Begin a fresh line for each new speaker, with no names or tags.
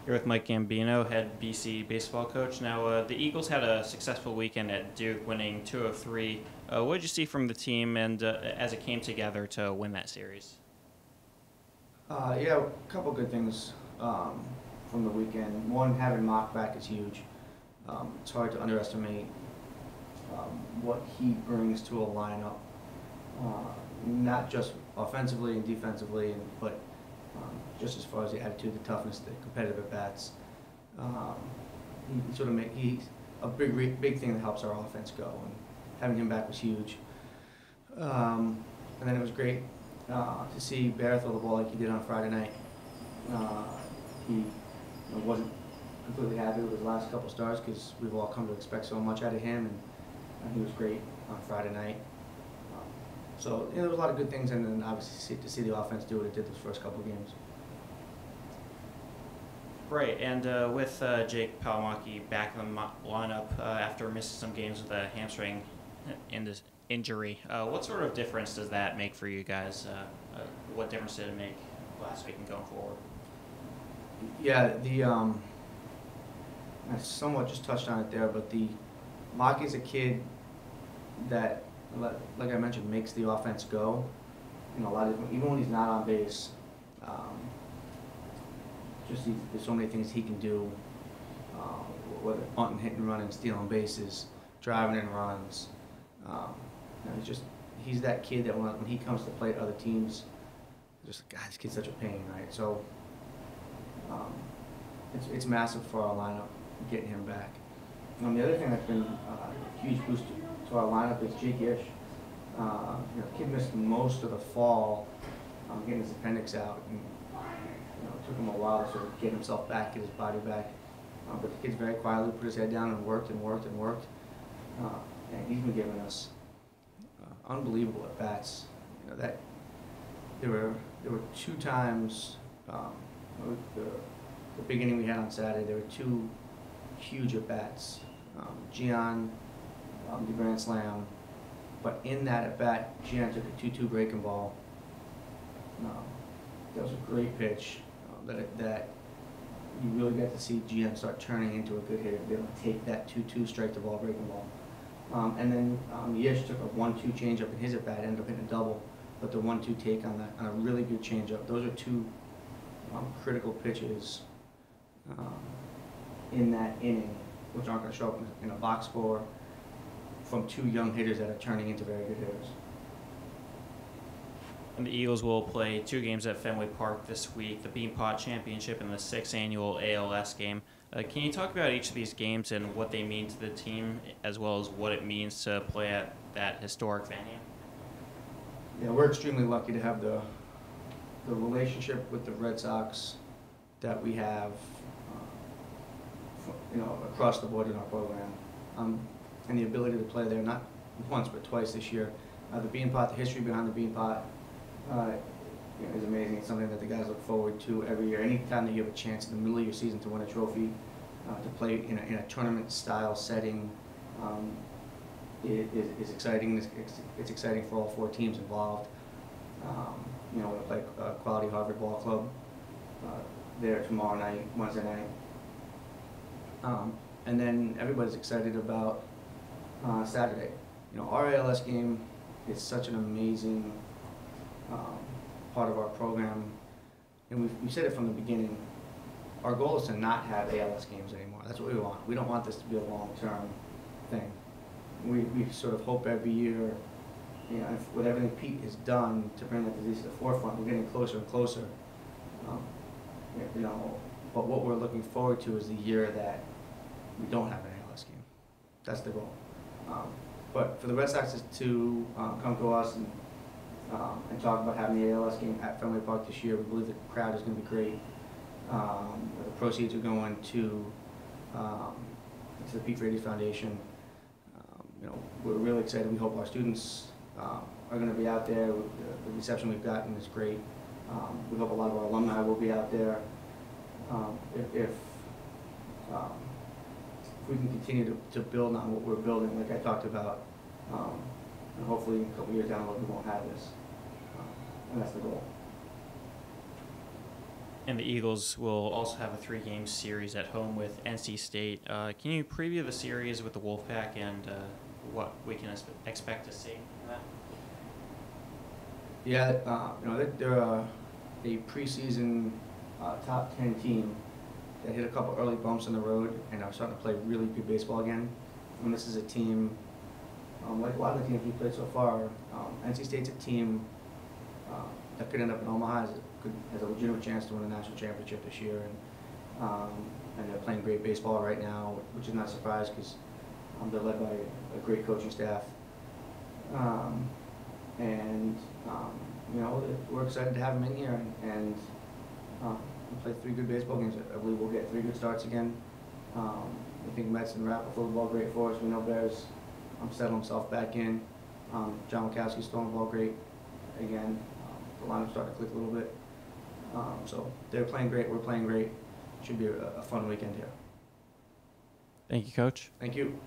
Here with Mike Gambino, head BC baseball coach. Now, the Eagles had a successful weekend at Duke, winning 2 of 3. What did you see from the team and as it came together to win that series?
Yeah, a couple good things from the weekend. One, having Mock back is huge. It's hard to underestimate what he brings to a lineup, not just offensively and defensively, but just as far as the attitude, the toughness, the competitive at-bats. He's a big thing that helps our offense go, and having him back was huge. And then it was great to see Bear throw the ball like he did on Friday night. He wasn't completely happy with his last couple starts because we've all come to expect so much out of him, and he was great on Friday night. So there was a lot of good things, and then obviously to see the offense do what it did those first couple of games.
Right, and with Jake Palomaki back in the lineup after missing some games with a hamstring injury, what sort of difference does that make for you guys? What difference did it make last week and going forward?
Yeah, I somewhat just touched on it there, but Maki's a kid that, like I mentioned, makes the offense go. Even when he's not on base. There's so many things he can do, whether bunting, hitting, running, stealing bases, driving in runs. He's that kid that when he comes to play at other teams, God, this kid's such a pain, right? So it's massive for our lineup getting him back. The other thing that's been a huge boost to our lineup is Jacob Yish. The kid missed most of the fall getting his appendix out. And, it took him a while to sort of get himself back, get his body back. But the kid's very quietly put his head down and worked and worked and worked. And he's been giving us unbelievable at bats. There were 2 times the beginning we had on Saturday. There were 2 huge at bats. Gian, the grand slam, but in that at bat, Gian took a 2-2 breaking ball. That was a great pitch. That you really got to see GM start turning into a good hitter, be able to take that 2-2 strike the ball, breaking ball. And then Yish took a 1-2 changeup in his at bat, ended up hitting a double, but the 1-2 take on a really good changeup. Those are 2 critical pitches in that inning, which aren't going to show up in a box score from 2 young hitters that are turning into very good hitters.
And the Eagles will play 2 games at Fenway Park this week, the Beanpot Championship and the 6th annual ALS game. Can you talk about each of these games and what they mean to the team, as well as what it means to play at that historic venue?
Yeah, we're extremely lucky to have the relationship with the Red Sox that we have, across the board in our program, and the ability to play there not once but twice this year. The Beanpot, the history behind the Beanpot, is amazing. It's something that the guys look forward to every year. Anytime that you have a chance in the middle of your season to win a trophy, to play in a tournament-style setting, is exciting. It's exciting for all 4 teams involved. We're going to play Quality Harvard Ball Club there tomorrow night, Wednesday night. And then everybody's excited about Saturday. Our ALS game is such an amazing part of our program, and we said it from the beginning. Our goal is to not have ALS games anymore. That's what we want. We don't want this to be a long-term thing. We sort of hope every year, with everything Pete has done to bring that disease to the forefront, we're getting closer and closer. But what we're looking forward to is the year that we don't have an ALS game. That's the goal. But for the Red Sox to come to us and talk about having the ALS game at Fenway Park this year, we believe the crowd is going to be great. The proceeds are going to the Pete Frates Foundation. We're really excited. We hope our students are going to be out there. The reception we've gotten is great. We hope a lot of our alumni will be out there. If we can continue to build on what we're building, like I talked about, and hopefully in a couple years down the road we won't have this. And that's the goal.
and the Eagles will also have a 3-game series at home with NC State. Can you preview the series with the Wolfpack and what we can expect to see in that?
Yeah, they're a preseason top 10 team that hit a couple early bumps in the road and are starting to play really good baseball again. And this is a team, like a lot of the teams we played so far, NC State's a team that could end up in Omaha, has a legitimate chance to win a national championship this year. And they're playing great baseball right now, which is not a surprise because they're led by a great coaching staff. We're excited to have them in here and play 3 good baseball games. I believe we'll get 3 good starts again. I think Mets and Rapp will throw the ball great for us. We know Bears settle himself back in. John Wachowski's throwing the ball great again. The lineup's starting to click a little bit. So they're playing great. We're playing great. Should be a fun weekend here.
Thank you, Coach.
Thank you.